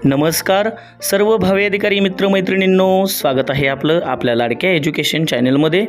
नमस्कार सर्व भावी अधिकारी मित्रमैत्रिणींनो, स्वागत आहे आपल्या लाडक्या एज्युकेशन चॅनलमध्ये।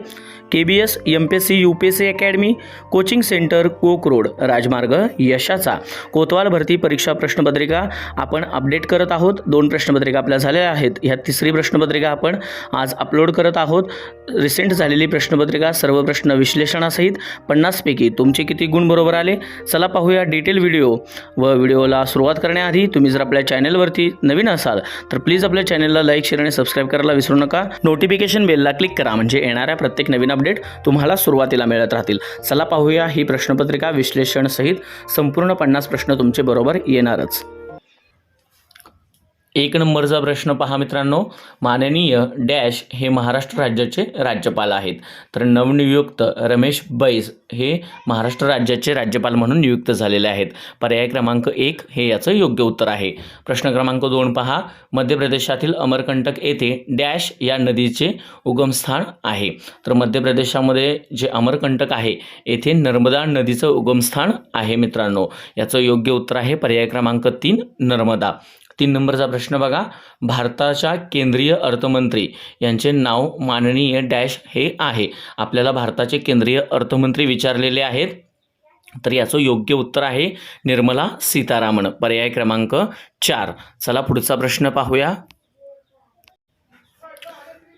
KBS MPSC UPSC academy coaching centre कोक रोड राजमार्ग यशाचा कोतवाल भरती परीक्षा प्रश्नपत्रिका आपण अपडेट करत आहोत। 2 प्रश्नपत्रिका आपल्या झालेल्या आहेत। ह्या तिसरी प्रश्नपत्रिका आपण आज अपलोड करत आहोत। रिसेंट झालेली प्रश्नपत्रिका सर्व प्रश्न विश्लेषणासहित 50 पैकी तुमचे किती गुण बरोबर आले, चला पाहूया डिटेल व्हिडिओ। व व्हिडिओला सुरुवात करण्याआधी तुम्ही जर आपल्या चॅनलवरती नवीन असाल तर प्लीज आपल्या चॅनलला लाईक, शेअर आणि सबस्क्राइब करायला विसरू नका। नोटिफिकेशन बेलला क्लिक करा म्हणजे येणाऱ्या प्रत्येक नवीन अपडेट तुम्हाला सुरुवातीला मिळत राहतील। चला पाहूया ही प्रश्नपत्रिका विश्लेषण सहित संपूर्ण 50 प्रश्न तुमचे बरोबर येणारच। 1 नंबरचा प्रश्न पहा मित्रांनो, माननीय डॅश हे महाराष्ट्र राज्याचे राज्यपाल आहेत। तर नवनियुक्त रमेश बैस हे महाराष्ट्र राज्याचे राज्यपाल म्हणून नियुक्त झालेले आहेत। पर्याय क्रमांक 1 हे याचं योग्य उत्तर आहे। प्रश्न क्रमांक 2 पहा, मध्य प्रदेशातील अमरकंटक येथे डॅश या नदीचे उगमस्थान आहे। तर मध्य प्रदेशामध्ये जे अमरकंटक आहे येथे नर्मदा नदीचं उगमस्थान आहे मित्रांनो। याचं योग्य उत्तर आहे पर्याय क्रमांक 3 नर्मदा। 3 नंबरचा प्रश्न बघा, भारताच्या केंद्रीय अर्थमंत्री यांचे नाव माननीय डॅश हे आहे। आपल्याला भारताचे केंद्रीय अर्थमंत्री विचारलेले आहेत, तर याचं योग्य उत्तर आहे निर्मला सीतारामन, पर्याय क्रमांक 4। चला पुढचा प्रश्न पाहूया।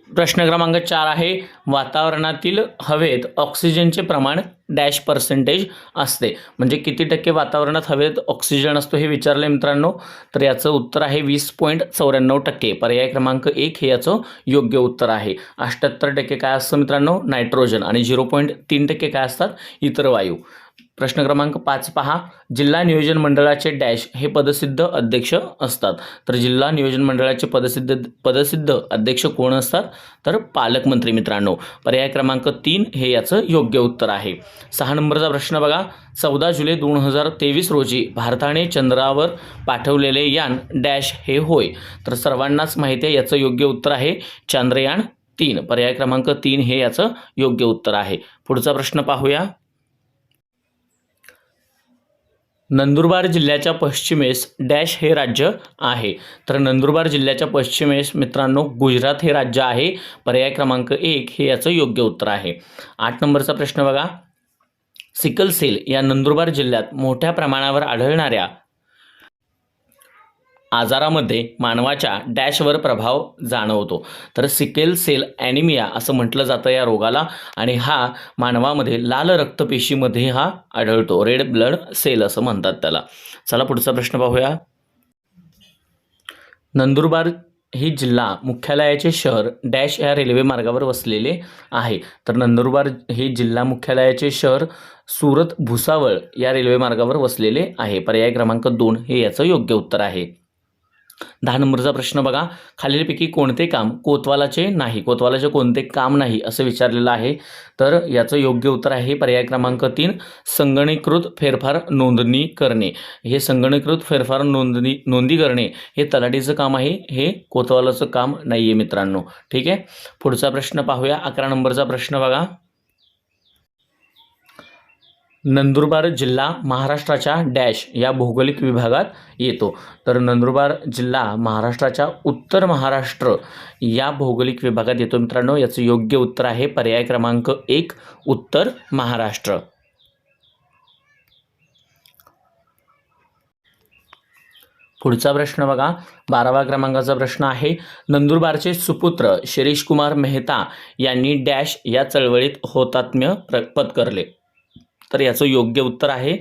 प्रश्न क्रमांक 4 आहे, वातावरणातील हवेत ऑक्सिजनचे प्रमाण डॅश पर्सेंटेज असते। म्हणजे किती टक्के वातावरणात हवेत ऑक्सिजन असतो हे विचारले मित्रांनो। तर याचं उत्तर आहे 20.94%, पर्याय क्रमांक 1 हे याचं योग्य उत्तर आहे। 78% काय असतं मित्रांनो, नायट्रोजन, आणि 0.3% काय असतात, इतर वायू। प्रश्न क्रमांक 5 पहा, जिल्हा नियोजन मंडळाचे डॅश हे पदसिद्ध अध्यक्ष असतात। तर जिल्हा नियोजन मंडळाचे पदसिद्ध अध्यक्ष कोण असतात, तर पालकमंत्री मित्रांनो, पर्याय क्रमांक 3 हे याचं योग्य उत्तर आहे। 6 नंबरचा प्रश्न बघा, 14 जुलै 2023 रोजी भारताने चंद्रावर पाठवलेले यान डॅश हे होय। तर सर्वांनाच माहिती आहे याचं योग्य उत्तर आहे चांद्रयान 3, पर्याय क्रमांक 3 हे याचं योग्य उत्तर आहे। पुढचा प्रश्न पाहूया। नंदुरबार जिल्ह्याच्या पश्चिमेस डॅश हे राज्य आहे। तर नंदुरबार जिल्ह्याच्या पश्चिमेस मित्रांनो गुजरात हे राज्य आहे, पर्याय क्रमांक 1 हे याचं योग्य उत्तर आहे। 8 नंबरचा प्रश्न बघा, सिकल सेल या नंदुरबार जिल्ह्यात मोठ्या प्रमाणावर आढळणाऱ्या आजारामध्ये मानवाच्या डॅशवर प्रभाव जाणवतो। तर सिकल सेल ॲनिमिया असं म्हटलं जातं या रोगाला, आणि हा मानवामध्ये लाल रक्तपेशीमध्ये हा आढळतो, रेड ब्लड सेल असं म्हणतात त्याला। चला पुढचा प्रश्न पाहूया। नंदुरबार ही जिल्हा मुख्यालयाचे शहर डॅश या रेल्वे मार्गावर वसलेले आहे। तर नंदुरबार हे जिल्हा मुख्यालयाचे शहर सुरत भुसावळ या रेल्वे मार्गावर वसलेले आहे, पर्याय क्रमांक 2 हे याचं योग्य उत्तर आहे। 10 नंबरचा प्रश्न बघा, खालीलपैकी कोणते काम कोतवालाचे नाही, कोतवालाचे कोणते काम नाही असं विचारलेलं आहे। तर याचं योग्य उत्तर आहे पर्याय क्रमांक 3 संगणकीकृत फेरफार नोंदणी करणे। हे संगणकीकृत फेरफार नोंदी करणे हे तलाठीचं काम आहे, हे कोतवालाचं काम नाही आहे मित्रांनो। ठीक आहे, पुढचा प्रश्न पाहूया। 11 नंबरचा प्रश्न बघा, नंदुरबार जिल्हा महाराष्ट्राच्या डॅश या भौगोलिक विभागात येतो। तर नंदुरबार जिल्हा महाराष्ट्राच्या उत्तर महाराष्ट्र या भौगोलिक विभागात येतो मित्रांनो। याचं योग्य उत्तर आहे पर्याय क्रमांक 1 उत्तर महाराष्ट्र। पुढचा प्रश्न बघा, 12व्या क्रमांकाचा प्रश्न आहे, नंदुरबारचे सुपुत्र शिरीष कुमार मेहता यांनी डॅश या चळवळीत हौतात्म्य पत्करले। तर याचं योग्य उत्तर आहे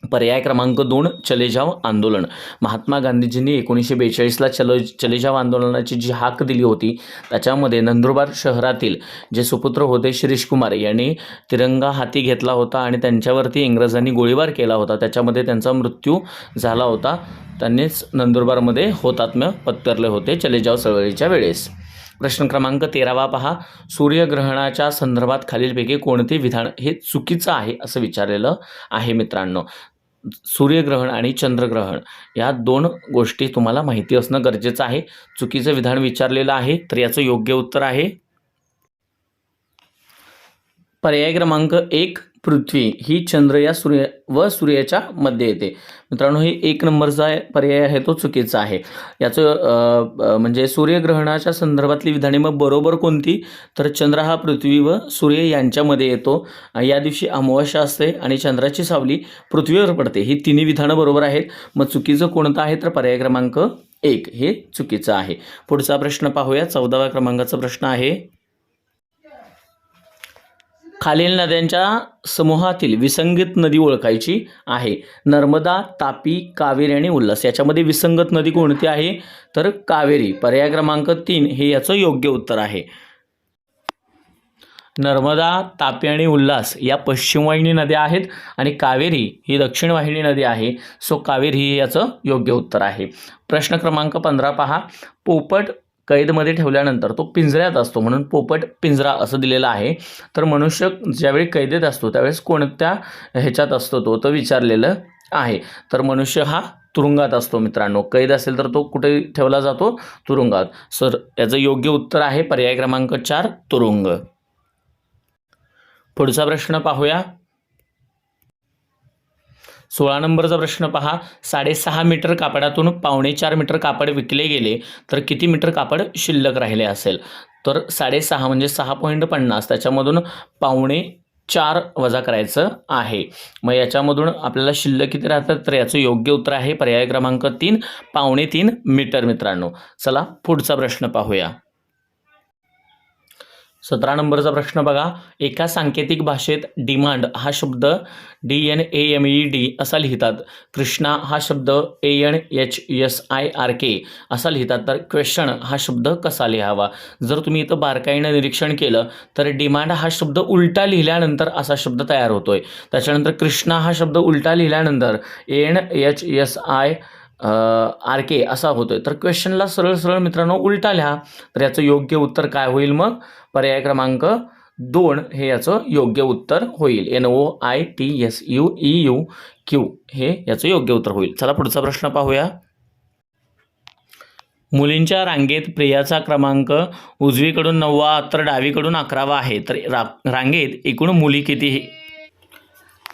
पर्याय क्रमांक 2 चले जाव आंदोलन। महात्मा गांधीजींनी 1942ला चले जाव आंदोलनाची जी हाक दिली होती, त्याच्यामध्ये नंदुरबार शहरातील जे सुपुत्र होते शिरीष कुमार यांनी तिरंगा हाती घेतला होता आणि त्यांच्यावरती इंग्रजांनी गोळीबार केला होता, त्याच्यामध्ये त्यांचा मृत्यू झाला होता। त्यांनीच नंदुरबारमध्ये हौतात्म्य पत्करले होते चले जाव चळवळीच्या वेळेस। प्रश्न क्रमांक 13 पहा, सूर्यग्रहणाच्या संदर्भात खालीलपैकी कोणते विधान हे चुकीचं आहे असं विचारलेलं आहे मित्रांनो। सूर्यग्रहण आणि चंद्रग्रहण या 2 गोष्टी तुम्हाला माहिती असणं गरजेचं आहे। चुकीचं विधान विचारलेलं आहे, तर याचं योग्य उत्तर आहे पर्याय क्रमांक 1 पृथ्वी ही चंद्र या सूर्याच्या मध्ये येते. मित्रांनो, हे 1 नंबरचा पर्याय आहे तो चुकीचा आहे. याचं म्हणजे सूर्यग्रहणाच्या संदर्भातली विधाने मग बरोबर कोणती, तर चंद्र हा पृथ्वी व सूर्य यांच्यामध्ये येतो. या दिवशी अमावस्या असते आणि चंद्राची सावली पृथ्वीवर पडते. ही तिन्ही विधानं बरोबर आहेत. मग चुकीचं कोणतं आहे, तर पर्याय क्रमांक 1 हे चुकीचं आहे. पुढचा प्रश्न पाहूया. 14व्या क्रमांकाचा प्रश्न आहे, खालील नद्यांच्या समूहातील विसंगत नदी ओळखायची आहे. नर्मदा, तापी, कावेरी आणि उल्हास. याच्यामध्ये विसंगत नदी कोणती आहे, तर कावेरी. पर्याय क्रमांक 3 हे याचं योग्य उत्तर आहे. नर्मदा, तापी आणि उल्हास या पश्चिम वाहिनी नद्या आहेत आणि कावेरी ही दक्षिण वाहिनी नदी आहे. सो कावेरी ही याचं योग्य उत्तर आहे. प्रश्न क्रमांक 15 पहा. पोपट कैदमध्ये ठेवल्यानंतर तो पिंजऱ्यात असतो म्हणून पोपट पिंजरा असं दिलेलं आहे. तर मनुष्य ज्यावेळी कैदेत असतो त्यावेळेस कोणत्या ह्याच्यात असतो तो विचारलेलं आहे. तर मनुष्य हा तुरुंगात असतो. मित्रांनो, कैद असेल तर तो कुठे ठेवला जातो, तुरुंगात. सर याचं योग्य उत्तर आहे पर्याय क्रमांक 4 तुरुंग. पुढचा प्रश्न पाहूया. 16 नंबरचा प्रश्न पहा. 6.5 मीटर कापडातून 4.25 मीटर कापड विकले गेले तर किती मीटर कापड शिल्लक राहिले असेल. तर 6.5 म्हणजे 6.50, त्याच्यामधून 4.25 वजा करायचं आहे. मग याच्यामधून आपल्याला शिल्लक किती राहतात, तर याचं योग्य उत्तर आहे पर्याय क्रमांक 3 3.25 मीटर. मित्रांनो, चला पुढचा प्रश्न पाहूया. 17 नंबरचा प्रश्न बघा. एका सांकेतिक भाषेत डिमांड हा शब्द DNAMED असा लिहितात. कृष्णा हा शब्द ANHSIRK असा लिहितात. तर क्वेश्चन हा शब्द कसा लिहावा. जर तुम्ही इथं बारकाईनं निरीक्षण केलं तर डिमांड हा शब्द उलटा लिहिल्यानंतर असा शब्द तयार होतोय. त्याच्यानंतर कृष्णा हा शब्द उलटा लिहिल्यानंतर ANHSIRK असा होतोय. तर क्वेश्चनला सरळ सरळ मित्रांनो उलटा लिहा. तर याचं योग्य उत्तर काय होईल, मग पर्याय क्रमांक 2 हे याचं योग्य उत्तर होईल. NOITSUEUQ हे याचं योग्य उत्तर होईल. चला पुढचा प्रश्न पाहूया. मुलींच्या रांगेत प्रियाचा क्रमांक उजवीकडून 9वा तर डावीकडून 11वा आहे. तर रांगेत एकूण मुली किती,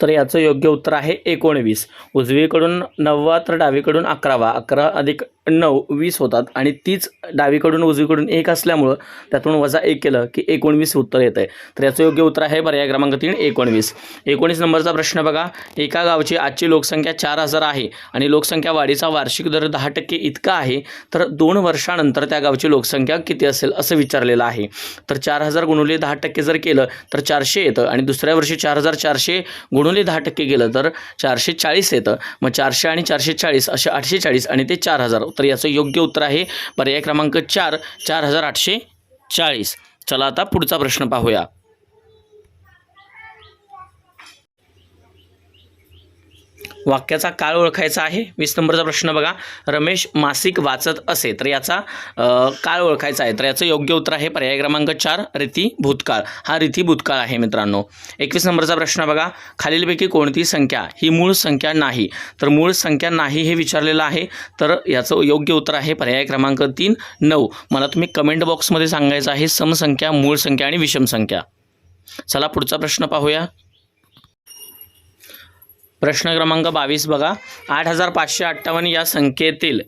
तर याचं योग्य उत्तर आहे 19. उजवीकडून 9वा तर डावीकडून 11वा. 11 अधिक 9 20 होतात आणि तीच डावीकडून उजवीकडून 1 असल्यामुळं त्यातून वजा 1 केलं की 19 उत्तर येतं आहे. तर याचं योग्य उत्तर आहे पर्याय क्रमांक 3 19. 19 नंबरचा प्रश्न बघा. एका गावची आजची लोकसंख्या 4000 आहे आणि लोकसंख्या वाढीचा वार्षिक दर 10% इतका आहे. तर 2 वर्षानंतर त्या गावची लोकसंख्या किती असेल असं विचारलेलं आहे. तर 4000 गुणिले 10% जर केलं तर 400 येतं आणि दुसऱ्या वर्षी 4400 गुणिले 10% गेलं तर 440 येतं. मग 400 आणि 440 असे 840 आणि ते 4000. तर याचं योग्य उत्तर आहे पर्याय क्रमांक 4 4840. चला आता पुढचा प्रश्न पाहूया. वाक्याचा काळ ओळखायचा आहे. 20 नंबरचा प्रश्न बघा. रमेश मासिक वाचत असे. तर याचा काळ ओळखायचा आहे. तर याचं योग्य उत्तर आहे पर्याय क्रमांक 4 रीती भूतकाळ. हा रीती भूतकाळ आहे मित्रांनो. 21 नंबरचा प्रश्न बघा. खालीलपैकी कोणती संख्या ही मूळ संख्या नाही. तर मूळ संख्या नाही हे विचारलेलं आहे. तर याचं योग्य उत्तर आहे पर्याय क्रमांक 3 9. मला तुम्ही कमेंट बॉक्समध्ये सांगायचं आहे समसंख्या, मूळ संख्या आणि विषम संख्या. चला पुढचा प्रश्न पाहूया. प्रश्न क्रमांक 22 बघा. 8558 या संख्येतील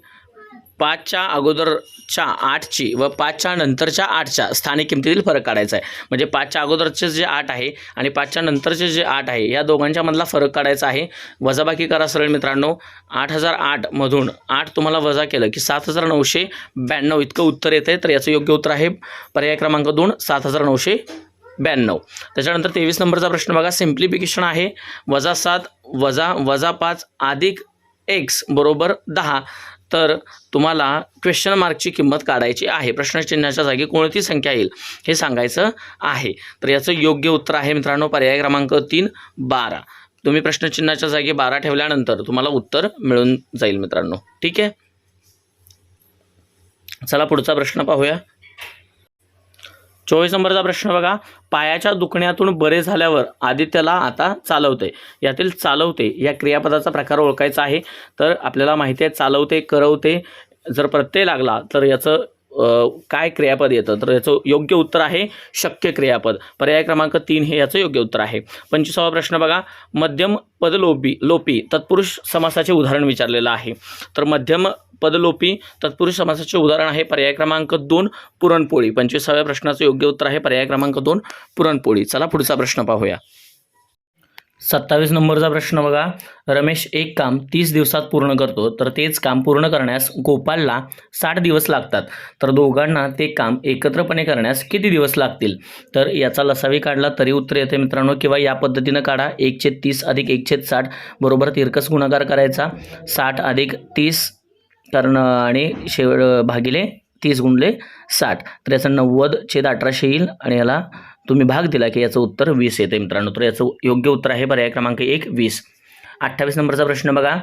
5च्या अगोदरच्या 8ची व 5च्या नंतरच्या 8च्या स्थानिक किमतीतील फरक काढायचा आहे. म्हणजे 5च्या अगोदरचे जे 8 आहे आणि 5च्या नंतरचे जे 8 आहे या दोघांच्या मधला फरक काढायचा आहे. वजाबाकी करा सरळ मित्रांनो. 8008 मधून 8 तुम्हाला वजा केलं की 7992 इतकं उत्तर येतं आहे. तर याचं योग्य उत्तर आहे पर्याय क्रमांक 2 7992. त्याच्यानंतर 23 नंबरचा प्रश्न बघा. सिम्प्लिफिकेशन आहे. -7 वजा 5 अधिक x बरोबर 10. तर तुम्हाला क्वेश्चन मार्कची किंमत काढायची आहे. प्रश्नचिन्हाच्या जागी कोणती संख्या येईल हे सांगायचं आहे. तर याचं योग्य उत्तर आहे मित्रांनो पर्याय क्रमांक 3 12. तुम्ही प्रश्नचिन्हाच्या जागी 12 ठेवल्यानंतर तुम्हाला उत्तर मिळून जाईल मित्रांनो. ठीक आहे. चला पुढचा प्रश्न पाहूया. 24 नंबरचा प्रश्न बघा. पायाच्या दुखण्यातून बरे झाल्यावर आदित्यला आता चालवते. यातील चालवते या क्रियापदाचा प्रकार ओळखायचा आहे. तर आपल्याला माहिती आहे चालवते, करवते जर प्रत्यय लागला तर याचं काय क्रियापद येतं, तर याचं योग्य उत्तर आहे शक्य क्रियापद. पर्याय क्रमांक 3 हे याचं योग्य उत्तर आहे. 25वा प्रश्न बघा, मध्यम पदलोपी तत्पुरुष समासाचे उदाहरण विचारलेलं आहे. तर मध्यम पदलोपी तत्पुरुष समासाचे उदाहरण आहे पर्याय क्रमांक 2 पुरणपोळी. 25व्या प्रश्नाचं योग्य उत्तर आहे पर्याय क्रमांक 2 पुरणपोळी. चला पुढचा प्रश्न पाहूया. 27 नंबरचा प्रश्न बघा, रमेश एक काम 30 दिवसात पूर्ण करतो, तर तेच काम पूर्ण करण्यास गोपालला 60 दिवस लागतात, तर दोघांना ते काम एकत्रपणे करण्यास किती दिवस लागतील? तर याचा लसावी काढला तरी उत्तर येते मित्रांनो, किंवा या पद्धतीनं काढा. 1/30 अधिक 1/60 बरोबर तिरकस गुणाकार करायचा. 60 अधिक 30 कारण आणि भागिले 30 गुणले 60, तर याचं 90/1800 येईल आणि याला तुम्ही भाग दिला की याचं उत्तर 20 येते मित्रांनो. तर याचं योग्य उत्तर आहे पर्याय क्रमांक 1 20. 28 नंबरचा प्रश्न बघा,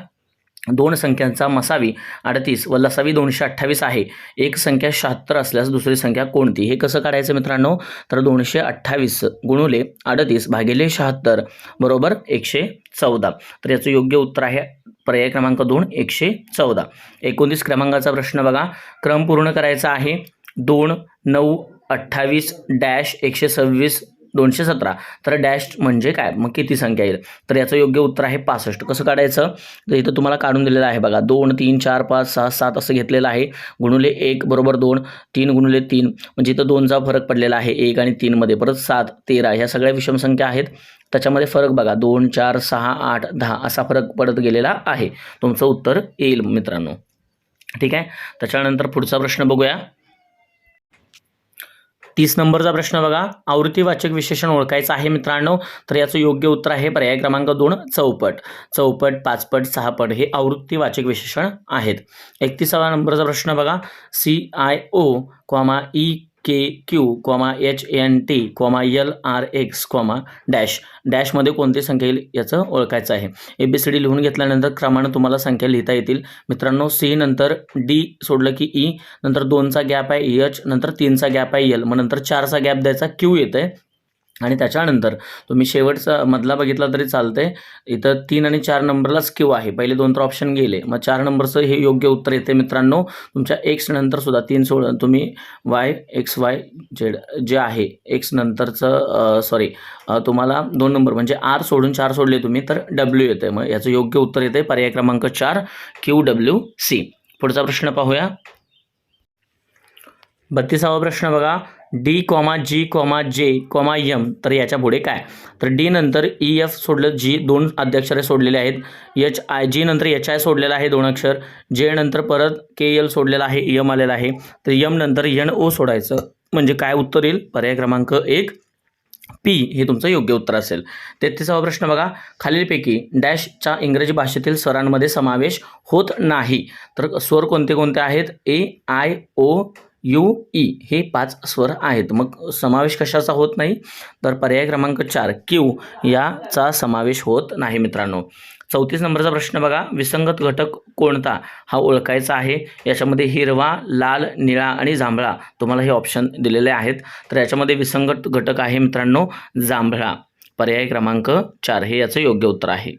दोन संख्यांचा मसावी 38 व लसावी 228 आहे. एक संख्या 76 असल्यास दुसरी संख्या कोणती? हे कसं काढायचं मित्रांनो, तर 228 गुणुले 38 भागिले 76 बरोबर 114. तर याचं योग्य उत्तर आहे पर्याय क्रमांक 2 114. 29 क्रमांकाचा प्रश्न बघा, क्रम पूर्ण करायचा आहे. 2 9 28 डॅश 126 217, तर डॅश म्हणजे काय, मग किती संख्या येईल? तर याचं योग्य उत्तर आहे 65. कसं काढायचं, तर इथं तुम्हाला काढून दिलेलं आहे बघा. 2 3 4 5 6 7 असं घेतलेलं आहे. गुणुले 1 बरोबर 2, 3 गुणुले 3 म्हणजे इथं 2चा फरक पडलेला आहे 1 आणि 3 मध्ये. परत 7 13 ह्या सगळ्या विषम संख्या आहेत, त्याच्यामध्ये फरक बघा 2 4 6 8 10 असा फरक पडत गेलेला आहे. तुमचं उत्तर येईल मित्रांनो. ठीक आहे, त्याच्यानंतर पुढचा प्रश्न बघूया. 30 नंबरचा प्रश्न बघा, आवृत्तीवाचक विशेषण ओळखायचं आहे मित्रांनो, तर याचं योग्य उत्तर आहे पर्याय क्रमांक 2 चौपट. चौपट 5पट 6पट हे आवृत्तीवाचक विशेषण आहेत. 31वा नंबरचा प्रश्न बघा, CIO, EKQ, HNT, LRX, dash डॅशमध्ये कोणती संख्या येईल याचं ओळखायचं आहे. ABCD लिहून घेतल्यानंतर क्रमानं तुम्हाला संख्या लिहिता येतील मित्रांनो. C नंतर D सोडलं की E, नंतर 2चा गॅप आहे H, नंतर 3चा गॅप आहे L, मग नंतर 4चा गॅप द्यायचा Q येते आणि त्याच्यानंतर तुम्ही शेवटचा मधला बघितला तरी चालतंय. इथं 3 आणि 4 नंबरलाच Q आहे, पहिले 2 तर ऑप्शन गेले, मग 4 नंबरचं हे योग्य उत्तर येते मित्रांनो. तुमच्या X नंतर सुद्धा 3 सोडून तुम्ही YXYZ जे आहे X नंतरचं तुम्हाला 2 नंबर म्हणजे R सोडून 4 सोडले तुम्ही तर W येते. मग याचं योग्य उत्तर येते पर्याय क्रमांक 4 QWC. पुढचा प्रश्न पाहूया. 32वा प्रश्न बघा, D, G, J, M, तर याच्या पुढे काय? तर D नंतर EF सोडलं, G 2 आद्याक्षरे सोडलेले आहेत. G नंतर HI सोडलेला आहे 2 अक्षर. J नंतर परत KL सोडलेला आहे, M आलेला आहे. तर M नंतर NO सोडायचं म्हणजे काय उत्तर येईल? पर्याय क्रमांक 1 P हे तुमचं योग्य उत्तर असेल. 33वा प्रश्न बघा, खालीलपैकी डॅशचा इंग्रजी भाषेतील स्वरांमध्ये समावेश होत नाही, तर स्वर कोणते कोणते आहेत? AIOUE हे 5 स्वर आहेत. मग समावेश कशाचा होत नाही? तर पर्याय क्रमांक 4 Q याचा समावेश होत नाही मित्रांनो. 34 नंबरचा प्रश्न बघा, विसंगत घटक कोणता हा ओळखायचा आहे. याच्यामध्ये हिरवा, लाल, निळा आणि जांभळा तुम्हाला हे ऑप्शन दिलेले आहेत. तर याच्यामध्ये विसंगत घटक आहे मित्रांनो जांभळा. पर्याय क्रमांक 4 हे याचं योग्य उत्तर आहे.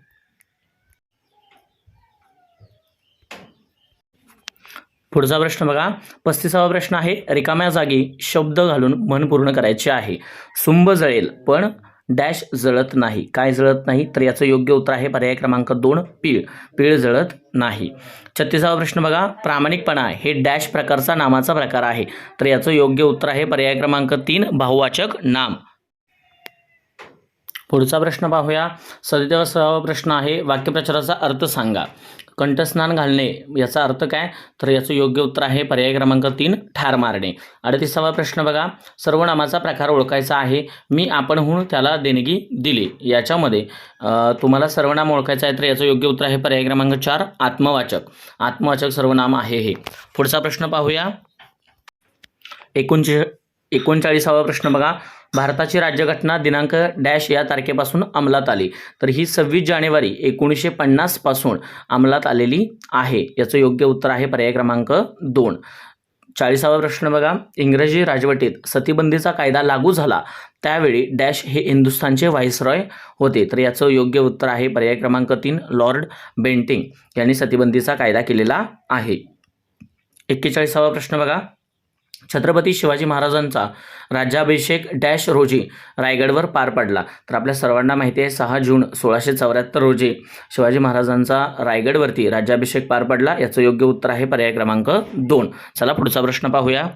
पुढचा प्रश्न बघा, 35वा प्रश्न आहे, रिकाम्या जागी शब्द घालून म्हण पूर्ण करायची आहे. सुंब जळेल पण डॅश जळत नाही. काय जळत नाही? तर याचं योग्य उत्तर आहे पर्याय क्रमांक 2 पीळ. पीळ जळत नाही. 36वा प्रश्न बघा, प्रामाणिकपणा हे डॅश प्रकारचा नामाचा प्रकार आहे. तर याचं योग्य उत्तर आहे पर्याय क्रमांक 3 बहुवाचक नाम. पुढचा प्रश्न पाहूया. 37वा प्रश्न आहे, वाक्यप्रचाराचा अर्थ सांगा. कंठस्नान घालणे याचा अर्थ काय? तर याचं योग्य उत्तर आहे पर्याय क्रमांक 3 ठार मारणे. 38वा प्रश्न बघा, सर्वनामाचा प्रकार ओळखायचा आहे. मी आपणहून त्याला देणगी दिली. याच्यामध्ये तुम्हाला सर्वनाम ओळखायचं आहे, तर याचं योग्य उत्तर आहे पर्याय क्रमांक 4 आत्मवाचक. आत्मवाचक सर्वनाम आहे हे. पुढचा प्रश्न पाहूया. 39वा प्रश्न बघा, भारताची राज्यघटना दिनांक डॅश या तारखेपासून अंमलात आली. तर ही 26 जानेवारी 1950 पासून अंमलात आलेली आहे. याचं योग्य उत्तर आहे पर्याय क्रमांक 2. 40वा प्रश्न बघा, इंग्रजी राजवटीत सतीबंदीचा कायदा लागू झाला त्यावेळी डॅश हे हिंदुस्थानचे व्हाईसरॉय होते. तर याचं योग्य उत्तर आहे पर्याय क्रमांक 3 लॉर्ड बेंटिंग यांनी सतीबंदीचा कायदा केलेला आहे. 41वा प्रश्न बघा, छत्रपती शिवाजी महाराजांचा राज्याभिषेक डॅश रोजी रायगडवर पार पडला. तर आपल्या सर्वांना माहिती आहे 6 जून 1674 रोजी शिवाजी महाराजांचा रायगडवरती राज्याभिषेक पार पडला. याचं योग्य उत्तर आहे पर्याय क्रमांक 2. चला पुढचा प्रश्न पाहूया.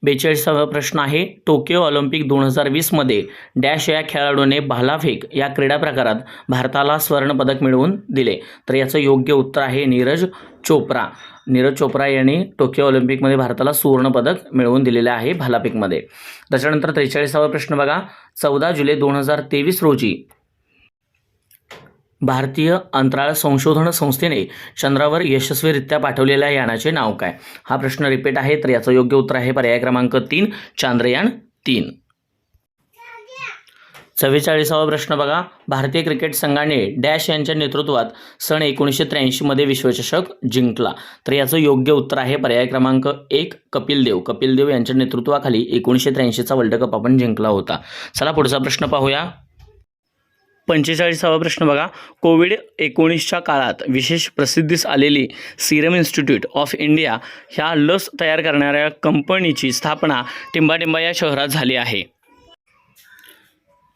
42वा प्रश्न आहे. टोकियो ऑलिम्पिक 2020 मध्ये डॅश या खेळाडूने भालाफेक या क्रीडा प्रकारात भारताला सुवर्णपदक मिळवून दिले. तर याचं योग्य उत्तर आहे नीरज चोप्रा. नीरज चोप्रा यांनी टोकियो ऑलिम्पिकमध्ये भारताला सुवर्णपदक मिळवून दिलेले आहे भालाफेकमध्ये. त्याच्यानंतर 43वा प्रश्न बघा. 14 जुलै 2023 रोजी भारतीय अंतराळ संशोधन संस्थेने चंद्रावर यशस्वीरित्या पाठवलेल्या यानाचे नाव काय? हा प्रश्न रिपीट आहे. तर याचं योग्य उत्तर आहे पर्याय क्रमांक 3 चांद्रयान 3. 44वा प्रश्न बघा. भारतीय क्रिकेट संघाने डॅश यांच्या नेतृत्वात सन 1983 मध्ये विश्वचषक जिंकला. तर याचं योग्य उत्तर आहे पर्याय क्रमांक 1 कपिल देव. कपिल देव यांच्या नेतृत्वाखाली 1983चा वर्ल्ड कप आपण जिंकला होता. चला पुढचा प्रश्न पाहूया. 45वा प्रश्न बघा. कोविड-19च्या काळात विशेष प्रसिद्धीस आलेली सिरम इन्स्टिट्यूट ऑफ इंडिया ह्या लस तयार करणाऱ्या कंपनीची स्थापना टिंबाटिंबा या शहरात झाली आहे.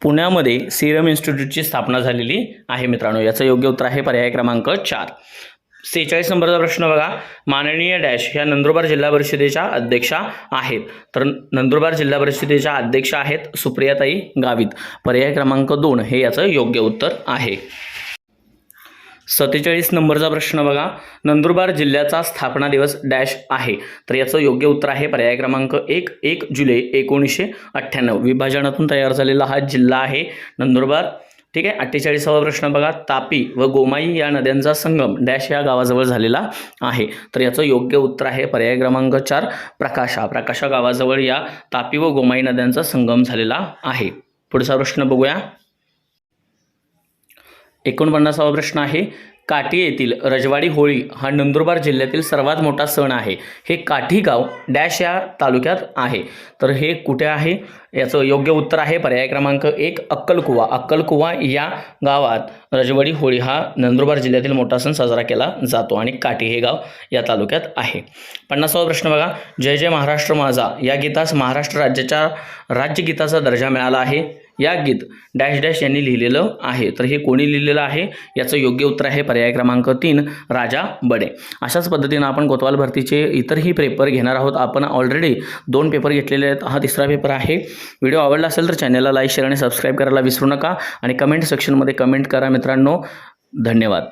पुण्यामध्ये सिरम इन्स्टिट्यूटची स्थापना झालेली आहे मित्रांनो. याचं योग्य उत्तर आहे पर्याय क्रमांक 4. 46 नंबरचा प्रश्न बघा. माननीय डॅश ह्या नंदुरबार जिल्हा परिषदेच्या अध्यक्षा आहेत. तर नंदुरबार जिल्हा परिषदेच्या अध्यक्षा आहेत सुप्रियाताई गावित. पर्याय क्रमांक 2 हे याचं योग्य उत्तर आहे. 47 नंबरचा प्रश्न बघा. नंदुरबार जिल्ह्याचा स्थापना दिवस डॅश आहे. तर याचं योग्य उत्तर आहे पर्याय क्रमांक 1 जुलै 1998. विभाजनातून तयार झालेला हा जिल्हा आहे नंदुरबार. ठीक आहे. 48वा प्रश्न बघा. तापी व गोमाई या नद्यांचा संगम डॅश या गावाजवळ झालेला आहे. तर याचं योग्य उत्तर आहे पर्याय क्रमांक 4 प्रकाशा. प्रकाशा गावाजवळ या तापी व गोमाई नद्यांचा संगम झालेला आहे. पुढचा प्रश्न बघूया. 49वा प्रश्न आहे. काठी येथील रजवाडी होळी हा नंदुरबार जिल्ह्यातील सर्वात मोठा सण आहे. हे काठी गाव डॅश या तालुक्यात आहे. तर हे कुठे आहे? याचं योग्य उत्तर आहे पर्याय क्रमांक 1 अक्कलकुवा. अक्कलकुवा या गावात रजवाडी होळी हा नंदुरबार जिल्ह्यातील मोठा सण साजरा केला जातो आणि काठी हे गाव या तालुक्यात आहे. 50वा प्रश्न बघा. जय जय महाराष्ट्र माझा या गीतास महाराष्ट्र राज्याच्या राज्यगीताचा दर्जा मिळाला आहे. या गीत डॅश डॅश यांनी लिहिलेलं आहे. तर हे कोणी लिहिलेलं आहे? याचं योग्य उत्तर आहे पर्याय क्रमांक 3 राजा बडे. अशाच पद्धतीनं आपण कोतवाल भरतीचे इतरही पेपर घेणार आहोत. आपण ऑलरेडी 2 पेपर घेतलेले आहेत. हा 3रा पेपर आहे. व्हिडिओ आवडला असेल तर चॅनलला लाईक शेअर आणि सबस्क्राईब करायला विसरू नका आणि कमेंट सेक्शनमध्ये कमेंट करा मित्रांनो. धन्यवाद.